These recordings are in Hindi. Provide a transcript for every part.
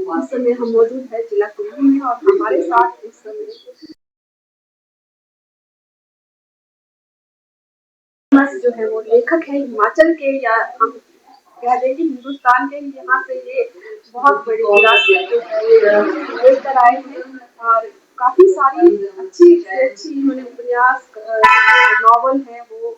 इस समय हम मौजूद है जिला कुल्लू में और हमारे साथ इस समय जो है वो लेखक है हिमाचल के, या हम कह दें कि हिंदुस्तान के। यहाँ से ये बहुत बड़ी विरासत जो है ये लेकर आए हैं और काफी सारी अच्छी से अच्छी इन्होंने उपन्यास नॉवल है वो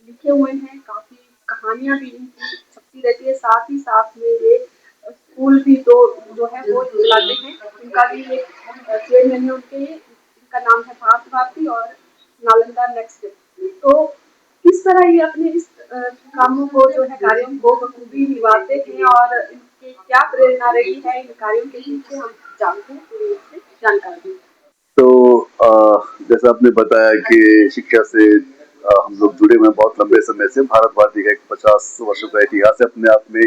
लिखे हुए हैं। काफी कहानियां भी इनकी छपती रहती है। साथ ही साथ में ये स्कूल भी तो जो है वो चलाते हैं। उनका भी एक चेयरमैन है उनके, इनका नाम है भारत भारती और नालंदा नेक्स्ट। तो किस तरह ये अपने इस कामों को जो है कार्यों को बखूबी निभाते हैं और इनकी क्या प्रेरणा रही है इन कार्यों के पीछे, हम जानते हैं पूरी रूप से जानकारी। तो जैसा आपने बताया कि शिक्षा से हम लोग जुड़े हुए हैं बहुत लंबे समय से। भारत भारती का एक 50 वर्षों का इतिहास है अपने आप में।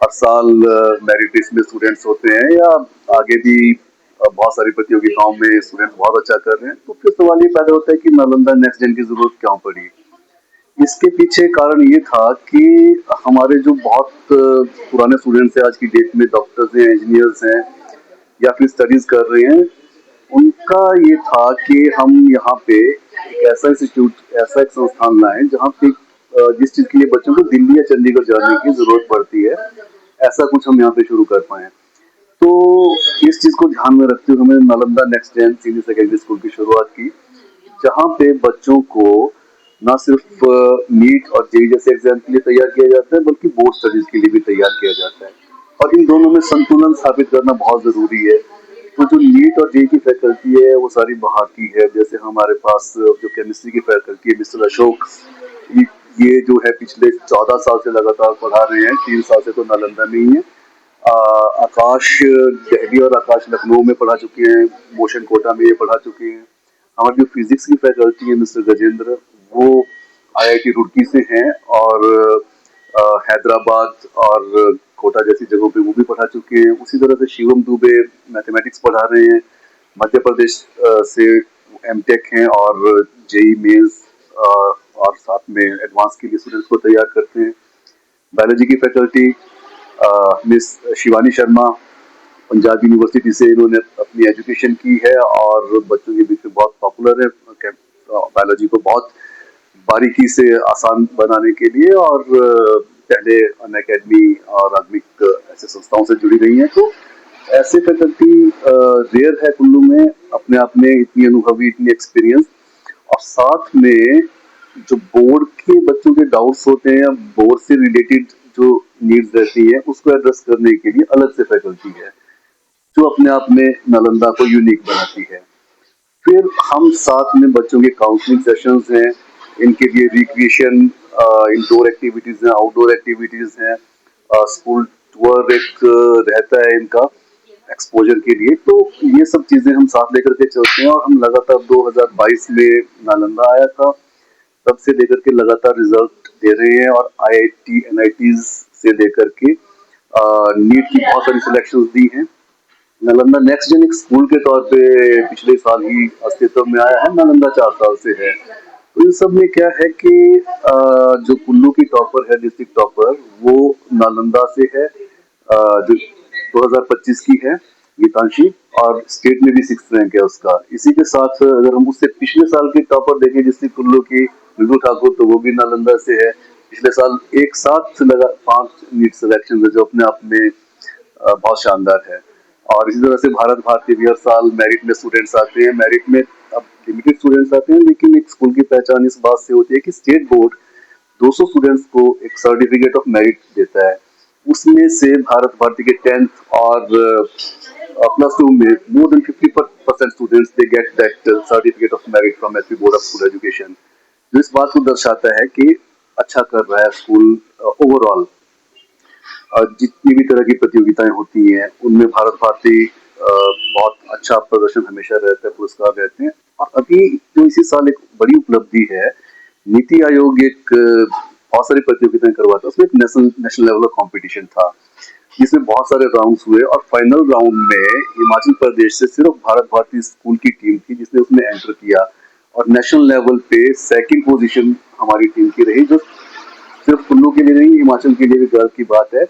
हर साल मेरिट लिस्ट में स्टूडेंट्स होते हैं या आगे भी बहुत सारी प्रतियोगिताओं में स्टूडेंट्स बहुत अच्छा कर रहे हैं। तो फिर सवाल ये पैदा होता है कि नालंदा नेक्स्ट जेन की जरूरत क्यों पड़ी। इसके पीछे कारण ये था कि हमारे जो बहुत पुराने स्टूडेंट्स हैं, आज की डेट में डॉक्टर्स हैं, इंजीनियर्स हैं या फिर स्टडीज कर रहे हैं, उनका ये था कि हम यहाँ पे एक ऐसा इंस्टीट्यूट, ऐसा एक संस्थान लाएं जहाँ पे जिस चीज के लिए बच्चों को दिल्ली या चंडीगढ़ जाने की जरूरत पड़ती है, ऐसा कुछ हम यहाँ पे शुरू कर पाए। तो इस चीज को ध्यान में रखते हुए हमने Nalanda next gen senior secondary school की शुरुआत की, जहाँ पे बच्चों को न सिर्फ नीट और जेईई जैसे एग्जाम के लिए तैयार किया जाता है, बल्कि बोर्ड स्टडीज के लिए भी तैयार किया जाता है। और इन दोनों में संतुलन स्थापित करना बहुत जरूरी है। तो जो नीट और जेईई की फैकल्टी है वो सारी बाहर की है। जैसे हमारे पास जो केमिस्ट्री की फैकल्टी है, मिस्टर अशोक, ये जो है पिछले 14 साल से लगातार पढ़ा रहे हैं। 3 साल से तो नालंदा में ही है। आकाश दिल्ली और आकाश लखनऊ में पढ़ा चुके हैं, मोशन कोटा में ये पढ़ा चुके हैं। हमारी जो फिजिक्स की फैकल्टी है मिस्टर गजेंद्र, वो आईआईटी रुड़की से हैं और हैदराबाद और कोटा जैसी जगहों पे वो भी पढ़ा चुके हैं। उसी तरह से शिवम दुबे मैथमेटिक्स पढ़ा रहे हैं, मध्य प्रदेश से एमटेक हैं और जेई मेंस और साथ में एडवांस के लिए स्टूडेंट्स को तैयार करते हैं। बायोलॉजी की faculty miss Shivani Sharma, Punjab university से इन्होंने अपनी एजुकेशन की है और बच्चों के बीच में बहुत पॉपुलर है बायोलॉजी को बहुत बारीकी से आसान बनाने के लिए। और पहले अन अकेडमी और आधुनिक ऐसे संस्थाओं से जुड़ी रही हैं। तो ऐसे फैकल्टी रेयर है कुल्लू में, अपने आप में इतनी अनुभवी, इतनी एक्सपीरियंस। और साथ में जो बोर्ड के बच्चों के डाउट्स होते हैं, बोर्ड से रिलेटेड जो नीड्स रहती है, उसको एड्रेस करने के लिए अलग से फैकल्टी है, जो अपने आप में नालंदा को यूनिक बनाती है। फिर हम साथ में बच्चों के काउंसलिंग सेशंस हैं, इनके लिए रिक्रिएशन इंडोर एक्टिविटीज हैं, आउटडोर एक्टिविटीज हैं, स्कूल टूर एक रहता है इनका एक्सपोजर के लिए। तो ये सब चीजें हम साथ लेकर के चलते हैं और हम लगातार 2022 में नालंदा आया था, तब से लेकर के लगातार रिजल्ट दे रहे हैं। और आईआईटी एनआईटीज से लेकर के नीट की बहुत सारी सिलेक्शंस दी हैं। नालंदा नेक्स्ट जेन एक स्कूल के तौर पे पिछले साल ही अस्तित्व में आया है, नालंदा 4 साल से है। तो इन सब में क्या है कि जो कुल्लू की टॉपर है, डिस्ट्रिक्ट टॉपर, वो नालंदा से है, जो 2025 की है, गीतांशी, और स्टेट में भी 6th रैंक है उसका। इसी के साथ अगर हम उससे पिछले साल की टॉपर देखें डिस्ट्रिक्ट कुल्लू की, मृदु ठाकुर, तो वो भी नालंदा से है। पिछले साल एक साथ लगा 5 नीट सिलेक्शन है, जो अपने आप में बहुत शानदार है। और इसी तरह से भारत भारती भी हर साल मेरिट में स्टूडेंट्स आते हैं। मेरिट में अब लिमिटेड स्टूडेंट्स आते हैं, लेकिन एक स्कूल की पहचान इस बात से होती है कि स्टेट बोर्ड 200 स्टूडेंट्स को एक सर्टिफिकेट ऑफ मेरिट देता है। उसमें से भारत भारती के 10th और +2 में more than 50% students they get that certificate of merit from SP board of school education, जो इस बात को दर्शाता है कि अच्छा कर रहा है स्कूल ओवरऑल। जितनी भी तरह की प्रतियोगिताएं होती हैं उनमें भारत भारती बहुत अच्छा प्रदर्शन हमेशा रहता है, पुरस्कार रहते हैं। और अभी जो इसी साल एक बड़ी उपलब्धि है, नीति आयोग एक बहुत सारी प्रतियोगिताएं करवाता है, उसमें एक नेशनल लेवल का कंपटीशन था, जिसमें बहुत सारे राउंड्स हुए और फाइनल राउंड में हिमाचल प्रदेश से सिर्फ भारत भारती स्कूल की टीम थी जिसने उसमें एंटर किया। और नेशनल लेवल पे 2nd पोजीशन हमारी टीम की रही, जो सिर्फ कुल्लू के लिए नहीं, हिमाचल के लिए भी गर्व की बात है।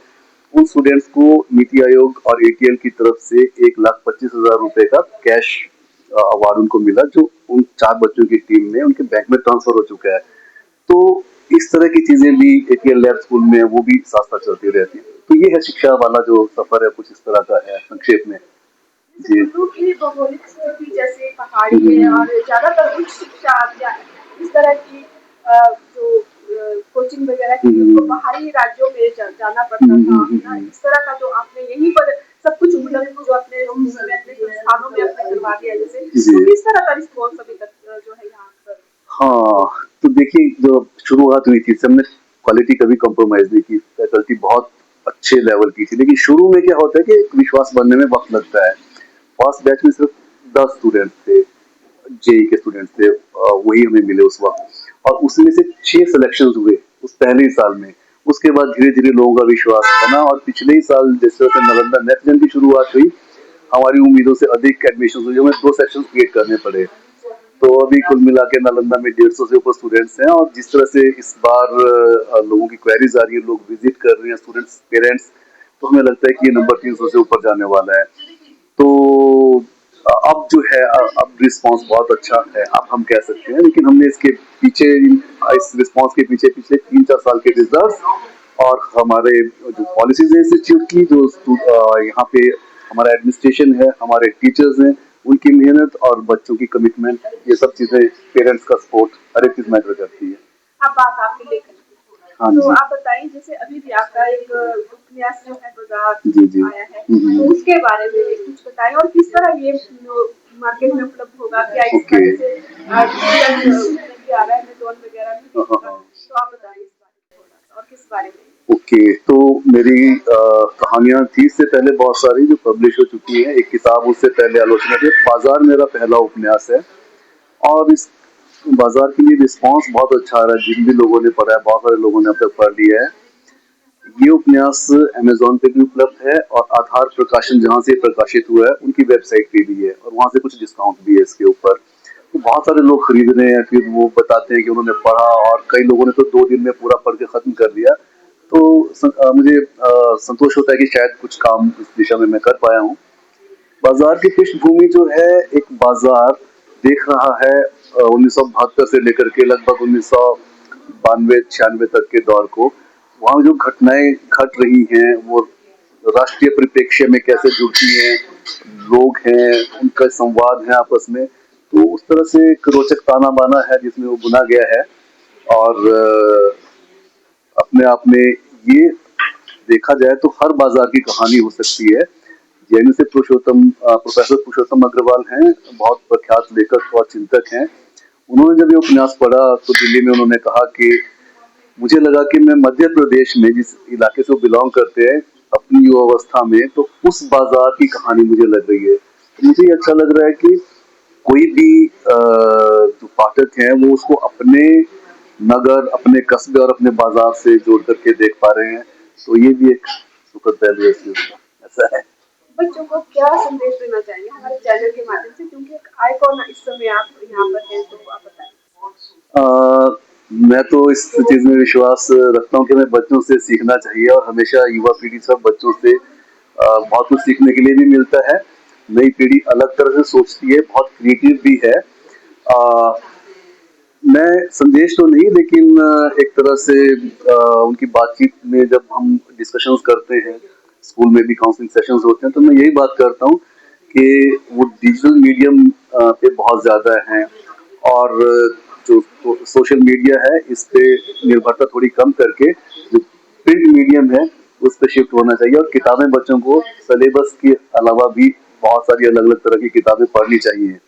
उन स्टूडेंट्स को नीति आयोग और एटीएल की तरफ से 1,25,000 रुपए का कैश अवार्ड उनको मिला, जो उन 4 बच्चों की टीम में उनके बैंक में ट्रांसफर हो चुका है। तो इस तरह की चीजें भी एटीएल लैब स्कूल में वो भी साथ साथ चलती रहती है। तो ये है शिक्षा वाला जो सफर है, कुछ इस तरह का है संक्षेप में। जैसे जी। कुल्लू की भौगोलिक स्थिति जैसे पहाड़ी है और ज्यादातर उच्च शिक्षा या इस तरह की जो कोचिंग वगैरह के लिए उनको पहाड़ी राज्यों में जाना पड़ता था ना, इस तरह का जो आपने यहीं पर सब कुछ उपलब्ध जो अपने अपने संस्थानों में अपने करवा दिया, जैसे तो किस तरह का रिस्पॉन्स अभी तक जो है यहाँ पर? हाँ, तो देखिए, जो शुरुआत हुई थी, हमने क्वालिटी कभी कॉम्प्रोमाइज नहीं की, फैकल्टी बहुत अच्छे लेवल की थी, लेकिन शुरू में क्या होता है कि एक विश्वास बनने में वक्त लगता है। फर्स्ट बैच में सिर्फ 10 स्टूडेंट थे, जेई के स्टूडेंट्स थे, वही हमें मिले उस वक्त, और उसमें से 6 सिलेक्शन हुए उस पहले ही साल में। उसके बाद धीरे धीरे लोगों का विश्वास बना, और पिछले ही साल जिस तरह से नालंदा नेक्स्ट जन की शुरुआत हुई, हमारी उम्मीदों से अधिक एडमिशन हुए, हमें 2 सेक्शन क्रिएट करने पड़े। तो अभी कुल मिला के नालंदा में 150 से ऊपर स्टूडेंट्स हैं, और जिस तरह से इस बार लोगों की क्वेरीज आ रही है, लोग विजिट कर रहे हैं, स्टूडेंट्स पेरेंट्स, तो हमें लगता है कि ये नंबर 300 से ऊपर जाने वाला है। तो अब जो है, अब रिस्पांस बहुत अच्छा है, अब हम कह सकते हैं। लेकिन हमने इसके पीछे, इस रिस्पांस के पीछे पिछले 3-4 साल के रिजल्ट और हमारे जो पॉलिसीज है इंस्टीट्यूट की, जो यहाँ पे हमारा एडमिनिस्ट्रेशन है, हमारे टीचर्स हैं, उनकी मेहनत और बच्चों की कमिटमेंट, ये सब चीजें, पेरेंट्स का सपोर्ट, हर एक चीज मैटर करती है। अब बात आपके लेखन की। हाँ तो जी। आप बताइए, जैसे अभी भी आपका एक उपन्यास जो है बाजार जी जी। आया है, तो उसके बारे में कुछ बताएं और किस तरह ये मार्केट में उपलब्ध होगा, क्या इसका ओके। जैसे डिजिटल में भी आ रहा है, अमेज़न वगैरह में भी होगा, तो आप बताइए इस बारे में थोड़ा सा और किस बारे में? ओके, तो मेरी कहानियां थी इससे पहले बहुत सारी जो पब्लिश हो चुकी हैं। एक किताब उससे पहले आलोचना थी। बाजार मेरा पहला उपन्यास है, और इस बाजार के लिए रिस्पांस बहुत अच्छा आ रहा है। जिन भी लोगों ने पढ़ा है, बहुत सारे लोगों ने अब तक पढ़ लिया है। ये उपन्यास अमेज़न पे भी उपलब्ध है, और आधार प्रकाशन, जहाँ से प्रकाशित हुआ है, उनकी वेबसाइट पे भी है, और वहाँ से कुछ डिस्काउंट भी है इसके ऊपर। तो बहुत सारे लोग खरीद रहे हैं, फिर वो बताते हैं कि उन्होंने पढ़ा, और कई लोगों ने तो 2 दिन में पूरा पढ़ के खत्म कर दिया। तो मुझे संतोष होता है कि शायद कुछ काम इस दिशा में मैं कर पाया हूँ। बाजार की पृष्ठभूमि जो है, एक बाजार देख रहा है 1972 से लेकर के लगभग 1992-96 तक के दौर को। वहाँ जो घटनाएं घट रही हैं, वो राष्ट्रीय परिप्रेक्ष्य में कैसे जुड़ती हैं, लोग हैं, उनका संवाद है आपस में। तो उस तरह से एक रोचक ताना बाना है जिसमें वो बुना गया है। और अपने आप में ये देखा जाए तो हर बाजार की कहानी हो सकती है। जेएनयू से प्रोफेसर पुरुषोत्तम अग्रवाल हैं, बहुत प्रख्यात लेखक और चिंतक हैं। उन्होंने जब ये उपन्यास पढ़ा, तो दिल्ली में उन्होंने कहा कि मुझे लगा कि मैं मध्य प्रदेश में, जिस इलाके से वो बिलोंग करते हैं, अपनी युवावस्था में, तो उस बाजार की कहानी मुझे लग रही है। तो मुझे ये अच्छा लग रहा है कि कोई भी जो पाठक हैं, वो उसको अपने नगर, अपने कस्बे और अपने बाजार से जोड़ करके देख पा रहे हैं। तो ये भी एक सुखद पहलू है इस चीज़ का, ऐसा है। बच्चों को क्या संदेश देना चाहिए हमारे चैनल के माध्यम से, क्योंकि एक आइकॉन इस समय आप यहाँ पर हैं, तो आप बताइए। मैं तो इस चीज में विश्वास रखता हूँ कि हमें बच्चों से सीखना चाहिए, और हमेशा युवा पीढ़ी सब बच्चों से बहुत कुछ सीखने के लिए भी मिलता है। नई पीढ़ी अलग तरह से सोचती है, बहुत क्रिएटिव भी है। अ, मैं संदेश तो नहीं, लेकिन एक तरह से उनकी बातचीत में जब हम डिस्कशंस करते हैं, स्कूल में भी काउंसलिंग सेशंस होते हैं, तो मैं यही बात करता हूँ कि वो डिजिटल मीडियम पे बहुत ज़्यादा हैं, और जो सोशल मीडिया है, इस पे निर्भरता थोड़ी कम करके जो प्रिंट मीडियम है, उस पर शिफ्ट होना चाहिए। और किताबें बच्चों को सिलेबस के अलावा भी बहुत सारी अलग अलग तरह की किताबें पढ़नी चाहिए।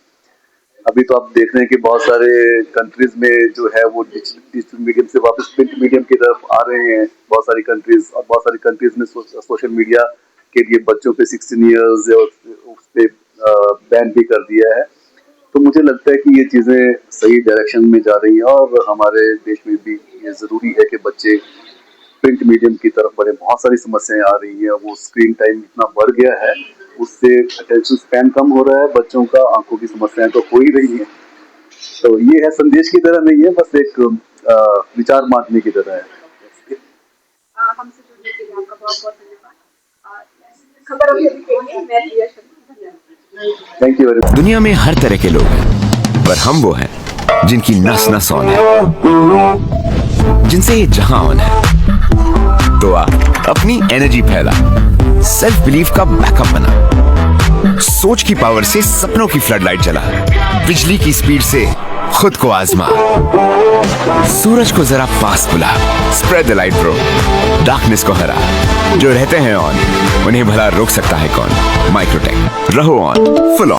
अभी तो आप देख रहे हैं कि बहुत सारे कंट्रीज में जो है वो डिजिटल मीडियम से वापस प्रिंट मीडियम की तरफ आ रहे हैं, बहुत सारी कंट्रीज। और बहुत सारी कंट्रीज में सोशल मीडिया के लिए बच्चों पे 16 ईयर्स उस पे बैन भी कर दिया है। तो मुझे लगता है कि ये चीज़ें सही डायरेक्शन में जा रही हैं, और हमारे देश में भी ये ज़रूरी है कि बच्चे प्रिंट मीडियम की तरफ बढ़े। बहुत सारी समस्याएं आ रही हैं, वो स्क्रीन टाइम इतना बढ़ गया है, उससे अटेंशन स्पैन कम हो रहा है बच्चों का, आंखों की समस्याएं तो हो ही रही हैं। तो ये है, संदेश की तरह नहीं है, बस एक विचार बांटने की तरह है। हमसे जुड़ने के लिए आपका बहुत बहुत धन्यवाद। खबर अभी अभी के लिए मैं प्रिया शर्मा, धन्यवाद। Thank you very much. दुनिया में हर तरह के लोग हैं, पर हम वो हैं जिनकी नस नस ऑन है, जिनसे ये जहां ऑन है। तो आ अपनी एनर्जी फैला, सेल्फ बिलीफ का बैकअप बना, सोच की पावर से सपनों की फ्लड लाइट जला, बिजली की स्पीड से खुद को आजमा, सूरज को जरा पास बुला, spread the light bro, darkness को हरा। जो रहते हैं ऑन उन्हें भला रोक सकता है कौन? माइक्रोटेक, रहो ऑन, फुल ऑन।